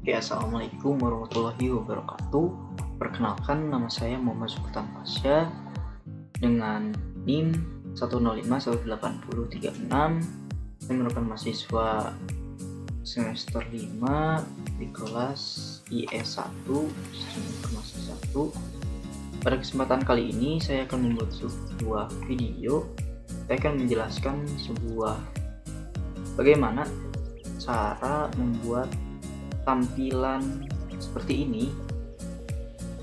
Oke, assalamualaikum warahmatullahi wabarakatuh. Perkenalkan, nama saya Muhammad Sultan Pasha dengan NIM 1051836. Saya merupakan mahasiswa semester 5 di kelas IE1 Sistem Informasi 1. Pada kesempatan kali ini saya akan membuat sebuah video. Saya akan menjelaskan bagaimana cara membuat tampilan seperti ini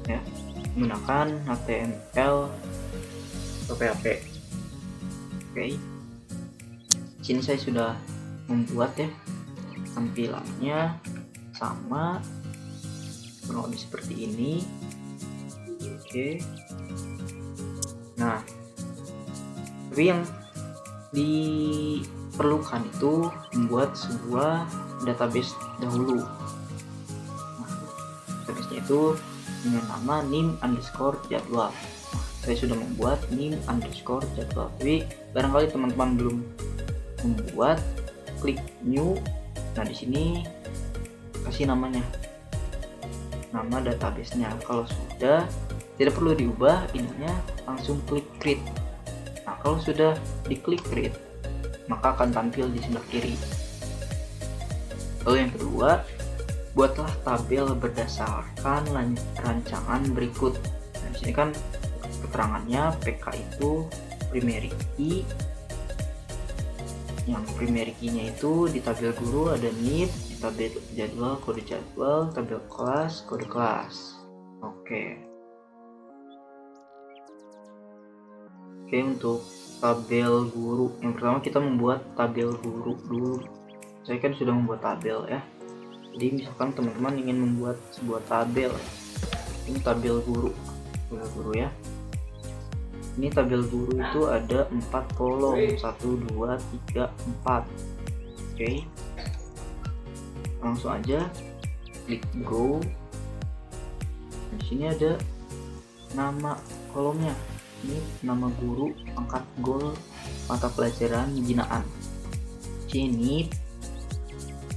ya, menggunakan HTML atau PHP. Oke, sini saya sudah membuat ya tampilannya sama kurang lebih seperti ini. Oke, nah tapi yang diperlukan itu membuat sebuah database dahulu. Database-nya itu dengan nama nim_jadwal. Saya sudah membuat nim_jadwal. Tapi barangkali teman-teman belum membuat, klik new. Nah, di sini kasih nama database-nya. Kalau sudah, tidak perlu diubah ininya, langsung klik create. Nah, kalau sudah diklik create, maka akan tampil di sebelah kiri. Lalu yang kedua, buatlah tabel berdasarkan rancangan berikut. Nah, di sini kan keterangannya PK itu primary key. Yang primary key-nya itu di tabel guru ada nib, di tabel jadwal kode jadwal, tabel kelas kode kelas. Oke, untuk tabel guru yang pertama kita membuat tabel guru dulu. Saya kan sudah membuat tabel ya. Jadi misalkan teman-teman ingin membuat sebuah tabel, ini tabel guru ya. Ini tabel guru itu ada 4 kolom, 1, 2, 3, 4. Oke, langsung aja klik go. Di sini ada nama kolomnya. Ini nama guru, pangkat gol, mata pelajaran binaan.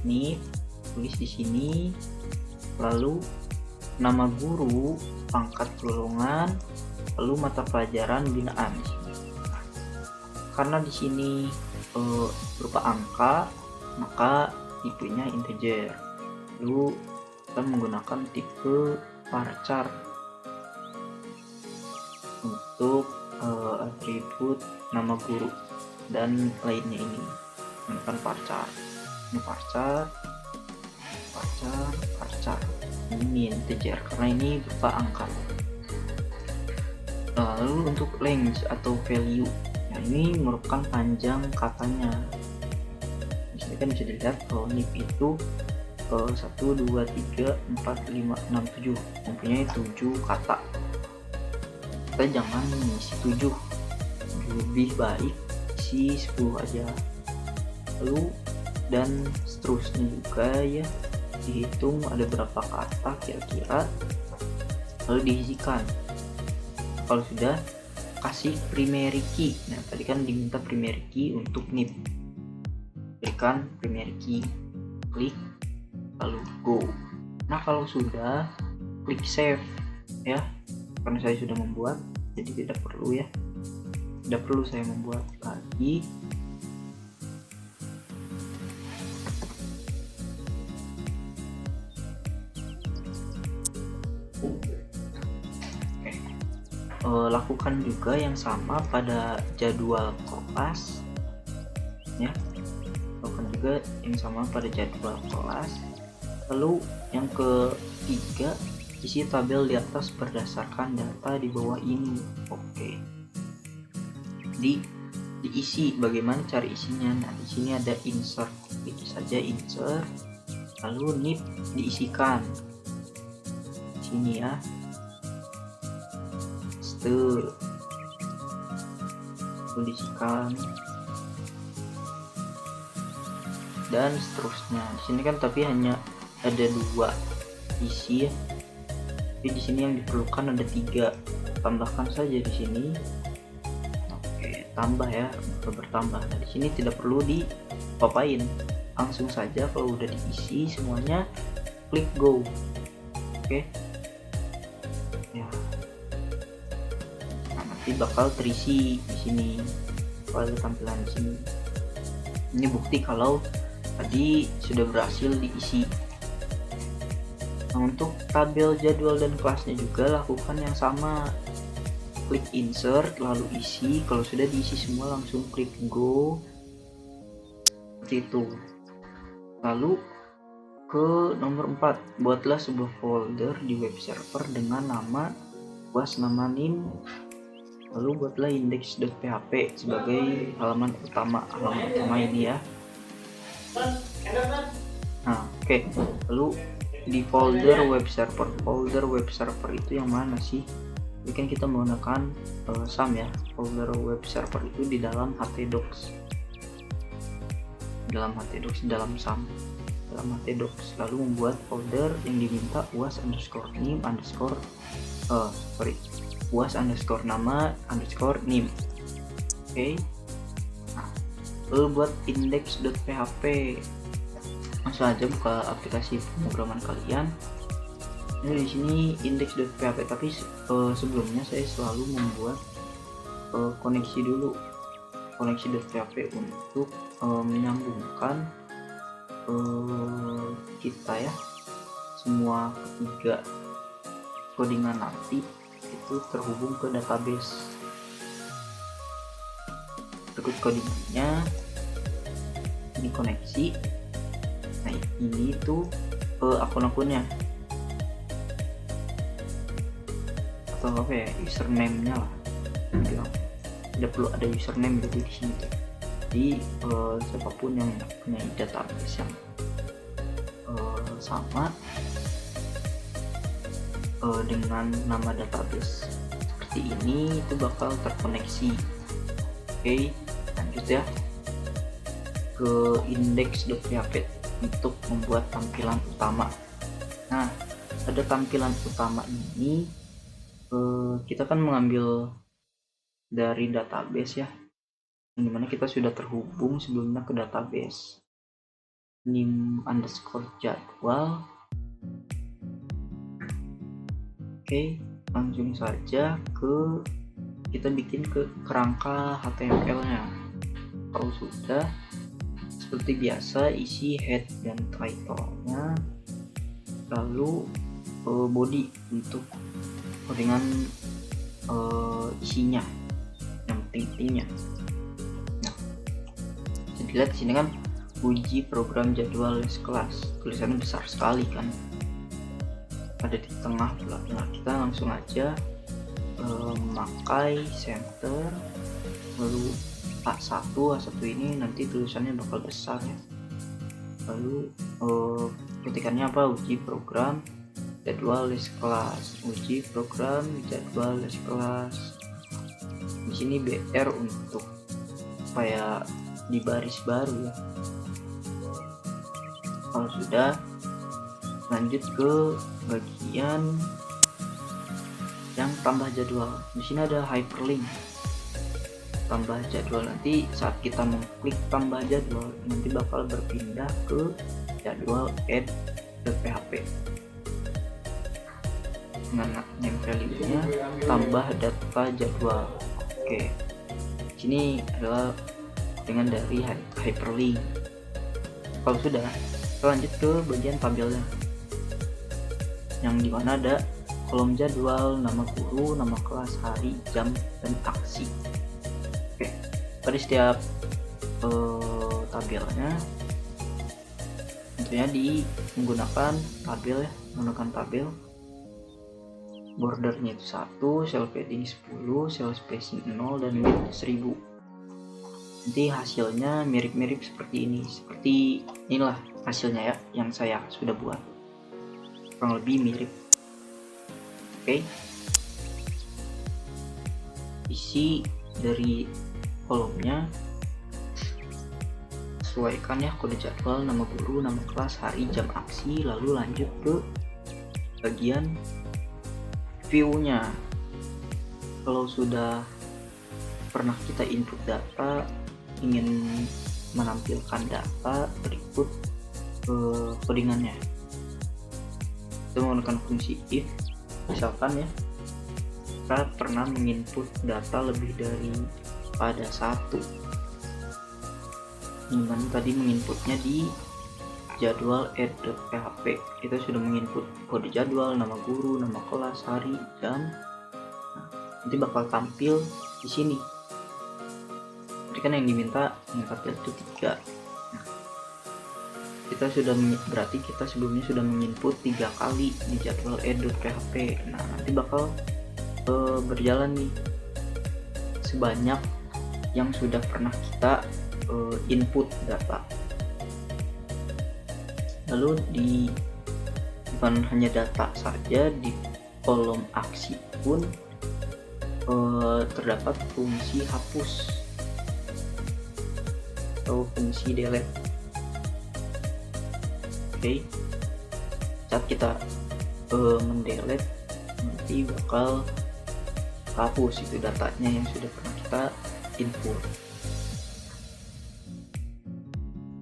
Nip, tulis di sini. Lalu nama guru, pangkat golongan, lalu mata pelajaran binaan. Karena di sini berupa angka, maka tipenya integer. Lalu kita menggunakan tipe varchar untuk atribut nama guru dan lainnya. Ini menggunakan varchar. Ini varchar, ini integer karena ini berupa angka. Lalu untuk length atau value, nah ini merupakan panjang katanya. Di sini kan bisa dilihat kalau nip itu 1, 2, 3, 4, 5, 6, 7 mempunyai 7 kata. Kita jangan mengisi 7, lebih baik isi 10 aja. Lalu dan seterusnya juga ya, dihitung ada berapa kata kira-kira, lalu diisikan. Kalau sudah, kasih primary key. Nah, tadi kan diminta primary key untuk nip, berikan primary key, klik lalu go. Nah, kalau sudah, klik save ya, karena saya sudah membuat, jadi tidak perlu saya membuat lagi. Lakukan juga yang sama pada jadwal kelas ya, lalu yang ketiga, isi tabel di atas berdasarkan data di bawah ini. Oke, diisi. Bagaimana cara isinya? Nah, di sini ada insert, klik saja insert, lalu nip diisikan di sini ya, diisikan dan seterusnya. Di sini kan tapi hanya ada 2 isi ya, tapi di sini yang diperlukan ada 3. Tambahkan saja di sini. Oke, tambah ya, bertambah. Nah, di sini tidak perlu diapain, langsung saja kalau udah diisi semuanya klik go. Oke. Ya. Nah, nanti bakal terisi di sini. Kalau ada tampilan di sini. Ini bukti kalau tadi sudah berhasil diisi. Nah, untuk tabel jadwal dan kelasnya juga lakukan yang sama. Klik insert lalu isi. Kalau sudah diisi semua langsung klik go. Seperti itu. Lalu ke nomor 4, buatlah sebuah folder di web server dengan nama UAS, nama NIM, lalu buatlah index.php sebagai halaman utama ini ya. Nah, oke. Lalu di folder web server itu yang mana sih? Ini kan kita menggunakan SAM ya. Folder web server itu di dalam htdocs, dalam SAM, dalam htdocs. Lalu membuat folder yang diminta UAS_NIM UAS_nama_NIM. Oke. Nah, lalu buat index.php. Langsung aja buka aplikasi pemrograman kalian. Ini di sini index.php, tapi sebelumnya saya selalu membuat koneksi dulu, koneksi.php untuk menyambungkan kita ya, semua ketiga codingan nanti itu terhubung ke database. Berikut codingannya, ini koneksi. Nah, ini tuh akun-akunnya atau apa ya, username-nya lah. Tidak perlu ada username gitu di sini. Jadi siapapun yang punya database yang sama dengan nama database seperti ini itu bakal terkoneksi. Oke, lanjut ya ke index.php untuk membuat tampilan utama. Nah, pada tampilan utama ini kita kan mengambil dari database ya, dimana kita sudah terhubung sebelumnya ke database nim_jadwal. Oke, langsung saja kita bikin ke kerangka HTML nya. Kalau sudah, seperti biasa isi head dan title nya, lalu body untuk dengan isinya yang pentingnya. Nah, bisa dilihat di sini kan uji program jadwal les kelas, tulisannya besar sekali kan, ada di tengah pula. Nah, kita langsung aja memakai center, lalu A1 ini nanti tulisannya bakal besar ya. Lalu ketikannya apa? Uji program jadwal les kelas, uji program jadwal les kelas. Di sini BR untuk supaya di baris baru ya. Kalau sudah, lanjut ke bagian yang tambah jadwal. Di sini ada hyperlink tambah jadwal. Nanti saat kita mengklik tambah jadwal, nanti bakal berpindah ke jadwal add.php dengan name value-nya tambah data jadwal. Oke, sini adalah dengan dari hyperlink. Kalau sudah, kita lanjut ke bagian tabelnya, yang dimana ada kolom jadwal, nama guru, nama kelas, hari, jam, dan aksi. Oke, pada setiap tabelnya tentunya menggunakan tabel ya, menggunakan tabel. Bordernya itu 1, cell padding 10, cell spacing 0, dan width 1000. Nanti hasilnya mirip-mirip seperti ini. Seperti inilah hasilnya ya, yang saya sudah buat, kurang lebih mirip. Oke, isi dari kolomnya sesuaikan ya, kode jadwal, nama guru, nama kelas, hari, jam, aksi. Lalu lanjut ke bagian view-nya. Kalau sudah pernah kita input data, ingin menampilkan data, berikut codingannya. Kita menggunakan fungsi if. Misalkan ya, kita pernah menginput data lebih dari pada satu, dimana tadi menginputnya di jadwal add.php. Kita sudah menginput kode jadwal, nama guru, nama kelas, hari, jam. Nah, nanti bakal tampil di sini. Jadi kan yang diminta yang tampil itu 3. Nah, berarti kita sebelumnya sudah menginput 3 kali di jadwal add.php. Nah, nanti bakal berjalan nih sebanyak yang sudah pernah kita input data. Lalu bukan hanya data saja, di kolom aksi pun terdapat fungsi hapus atau fungsi delete. Oke, saat kita mendelete, nanti bakal hapus itu datanya yang sudah pernah kita input.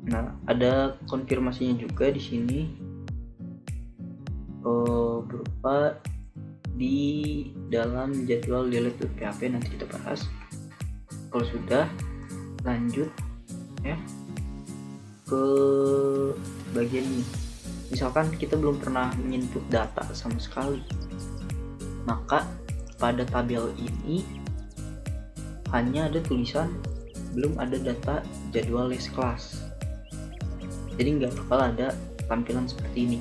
Nah, ada konfirmasinya juga di sini berupa di dalam jadwal delete.php, nanti kita bahas. Kalau sudah, lanjut ya ke bagian ini. Misalkan kita belum pernah menginput data sama sekali, maka pada tabel ini hanya ada tulisan belum ada data jadwal les kelas. Jadi nggak bakal ada tampilan seperti ini.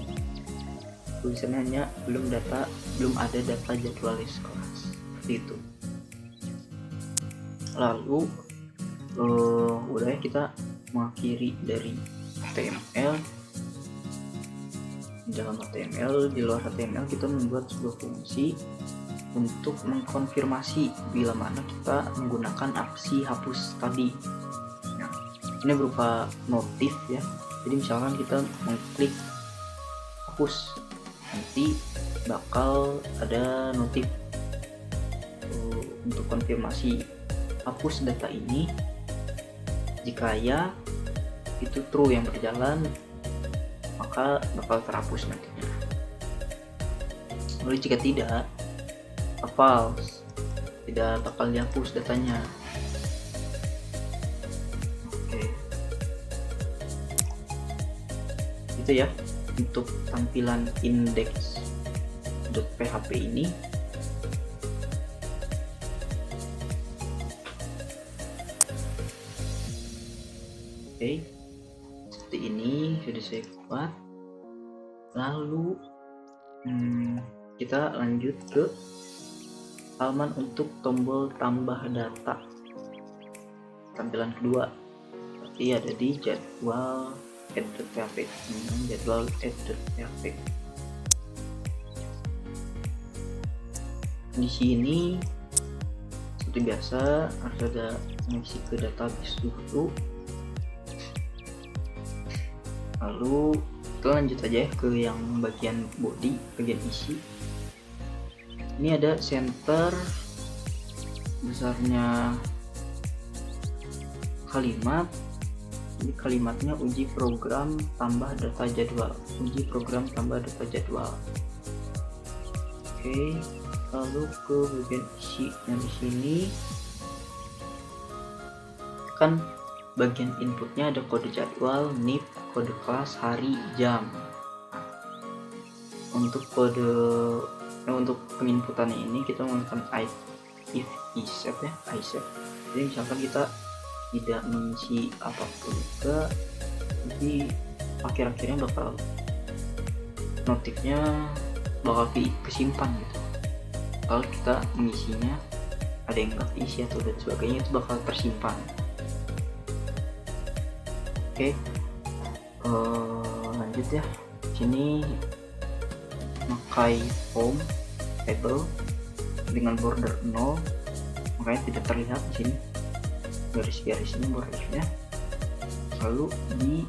Tulisannya hanya belum ada data jadwal les kelas, seperti itu. Lalu udah ya, kita mengakhiri dari HTML. Di dalam HTML, di luar HTML kita membuat sebuah fungsi untuk mengkonfirmasi bila mana kita menggunakan aksi hapus tadi. Nah, ini berupa notif ya. Jadi misalkan kita mengklik hapus, nanti bakal ada notif untuk konfirmasi hapus data ini. Jika ya itu true yang berjalan, maka bakal terhapus nantinya. Lalu jika tidak, false, tidak bakal dihapus datanya. Oke, itu ya untuk tampilan index.php ini. Oke, seperti ini sudah saya buat. Lalu kita lanjut ke halaman untuk tombol tambah data. Tampilan kedua seperti ada di jadwal add.php. Jadwal add.php. Di sini seperti biasa harus ada mengisi ke database dulu. Lalu kita lanjut aja ke yang bagian body, bagian isi. Ini ada center, besarnya kalimat. Ini kalimatnya uji program tambah data jadwal. Uji program tambah data jadwal. Oke, lalu ke bagian isi. Nah, di sini kan bagian inputnya ada kode jadwal, NIP, kode kelas, hari, jam. Untuk untuk penginputannya ini kita menggunakan if iset ya, iset. Jadi misalkan kita tidak mengisi apapun juga, jadi akhir-akhirnya bakal notifnya bakal kesimpan gitu. Kalau kita mengisinya ada yang nggak diisi atau dan sebagainya, itu bakal tersimpan. Oke, lanjut ya. Sini pakai home table dengan border 0, makanya tidak terlihat di sini garis-garisnya, bordernya. Lalu di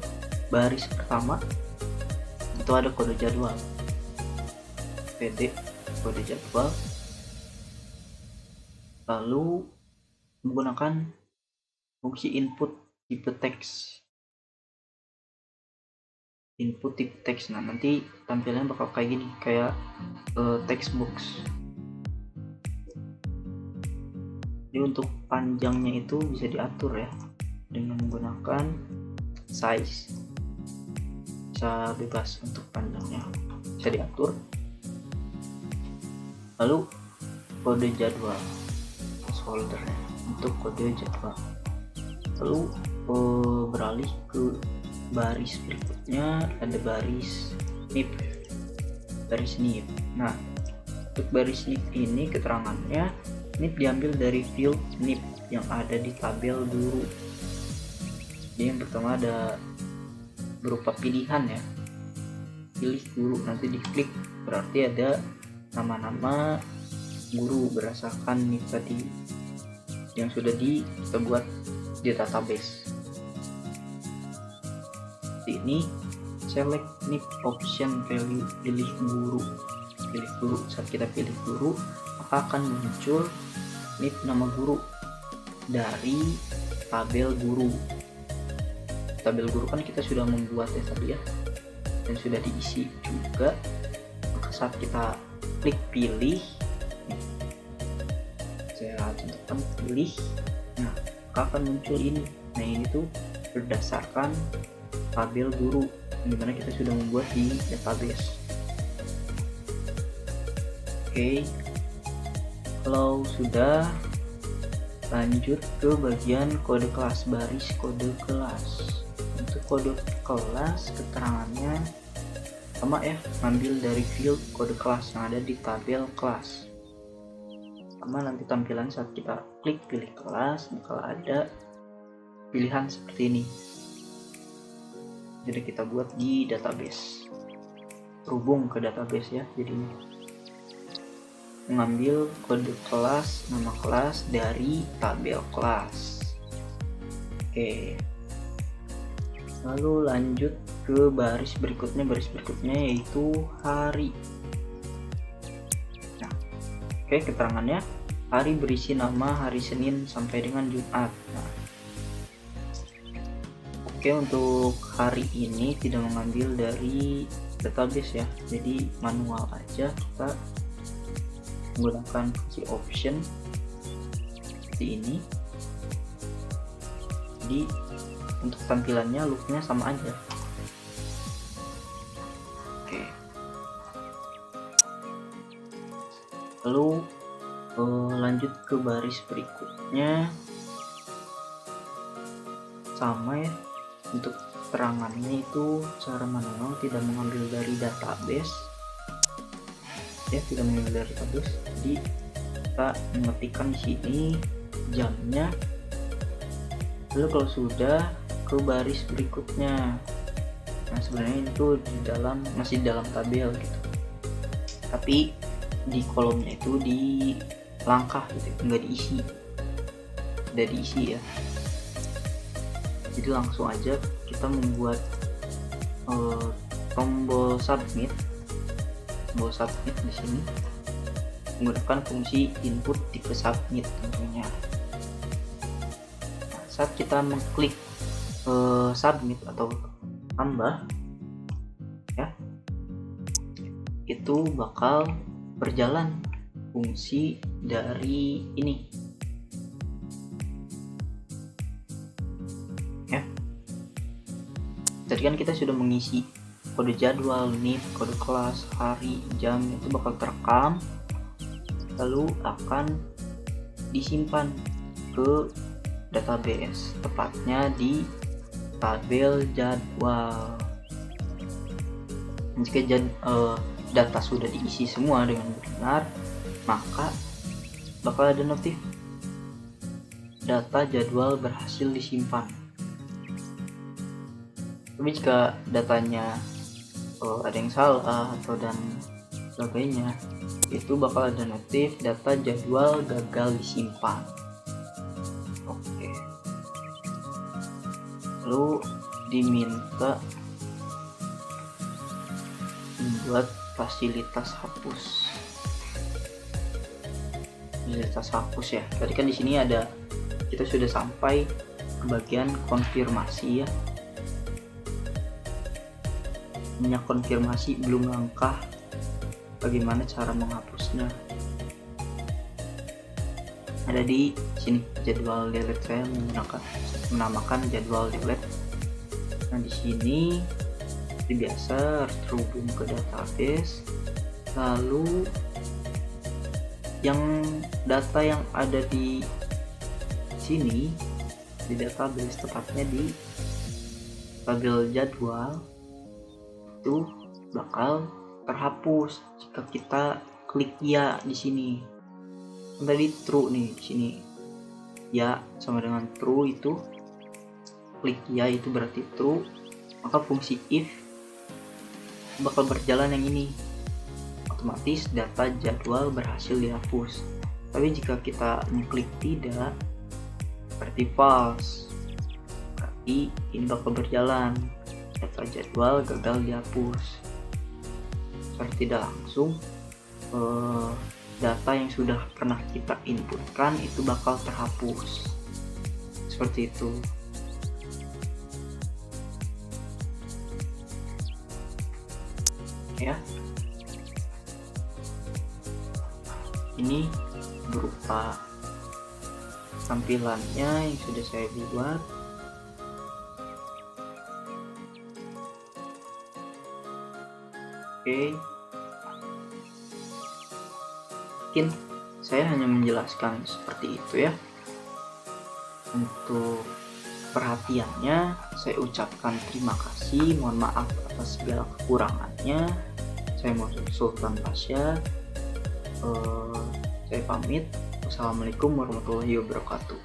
baris pertama itu ada kode jadwal, pd kode jadwal. Lalu menggunakan fungsi input tipe teks. input tip teks. Nah nanti tampilannya bakal kayak gini, kayak text box. Jadi untuk panjangnya itu bisa diatur ya dengan menggunakan size, bisa bebas untuk panjangnya bisa diatur. Lalu kode jadwal, foldernya untuk kode jadwal. Lalu beralih ke baris berikutnya, ada baris nip. Nah untuk baris nip ini keterangannya, nip diambil dari field nip yang ada di tabel guru. Jadi yang pertama ada berupa pilihan ya, pilih guru, nanti diklik berarti ada nama-nama guru berdasarkan nip tadi yang sudah kita buat di database. Ini select nip option value, pilih guru. Saat kita pilih guru maka akan muncul nip nama guru dari tabel guru. Tabel guru kan kita sudah membuat ya tadi ya, dan sudah diisi juga. Maka saat kita klik pilih, saya contohkan pilih, nah maka akan muncul ini. Nah ini tuh berdasarkan tabel guru dimana kita sudah membuat di database. Oke, kalau sudah, lanjut ke bagian kode kelas, baris kode kelas. Untuk kode kelas keterangannya sama F, ambil dari field kode kelas yang ada di tabel kelas. Sama nanti tampilan saat kita klik pilih kelas bakal ada pilihan seperti ini. Jadi kita buat di database, terhubung ke database ya. Jadi mengambil kode kelas, nama kelas dari tabel kelas. Oke, lalu lanjut ke baris berikutnya yaitu hari. Nah, oke, keterangannya hari berisi nama hari Senin sampai dengan Jumat. Nah, oke, untuk hari ini tidak mengambil dari database ya, jadi manual aja, kita menggunakan kunci option seperti ini. Jadi untuk tampilannya looknya sama aja. Oke, lalu lanjut ke baris berikutnya, sama ya. Untuk keterangannya itu secara manual, tidak mengambil dari database ya, tidak mengambil dari database. Jadi kita mengetikkan di sini jamnya. Lalu kalau sudah, ke baris berikutnya. Nah sebenarnya itu masih dalam tabel gitu, tapi di kolomnya itu di langkah gitu, nggak diisi, udah diisi ya. Jadi langsung aja kita membuat tombol submit di sini menggunakan fungsi input tipe submit tentunya. Nah, saat kita mengklik submit atau tambah ya, itu bakal berjalan fungsi dari ini ya. Tadi kan kita sudah mengisi kode jadwal, nip, kode kelas, hari, jam, itu bakal terekam lalu akan disimpan ke database, tepatnya di tabel jadwal. Jika data sudah diisi semua dengan benar, maka bakal ada notif data jadwal berhasil disimpan. Tapi jika datanya ada yang salah atau dan sebagainya, itu bakal ada notif data jadwal gagal disimpan. Oke, lalu diminta membuat fasilitas hapus ya. Tadi kan di sini ada, kita sudah sampai ke bagian konfirmasi ya. hanya konfirmasi, belum langkah bagaimana cara menghapusnya. Ada di sini jadwal delete, saya menamakan jadwal delete. Nah di sini seperti biasa harus terhubung ke database, lalu yang data yang ada di sini di database, tepatnya di tabel jadwal, itu bakal terhapus jika kita klik ya di sini. Tadi true nih di sini, ya sama dengan true, itu klik ya itu berarti true, maka fungsi if bakal berjalan yang ini, otomatis data jadwal berhasil dihapus. Tapi jika kita mengklik tidak, berarti false, berarti ini bakal berjalan, data jadwal gagal dihapus. Secara tidak langsung data yang sudah pernah kita inputkan itu bakal terhapus, seperti itu. Ya, ini berupa tampilannya yang sudah saya buat. Oke, mungkin saya hanya menjelaskan seperti itu ya. Untuk perhatiannya saya ucapkan terima kasih, mohon maaf atas segala kekurangannya. Saya Sultan Pasha, saya pamit. Wassalamualaikum warahmatullahi wabarakatuh.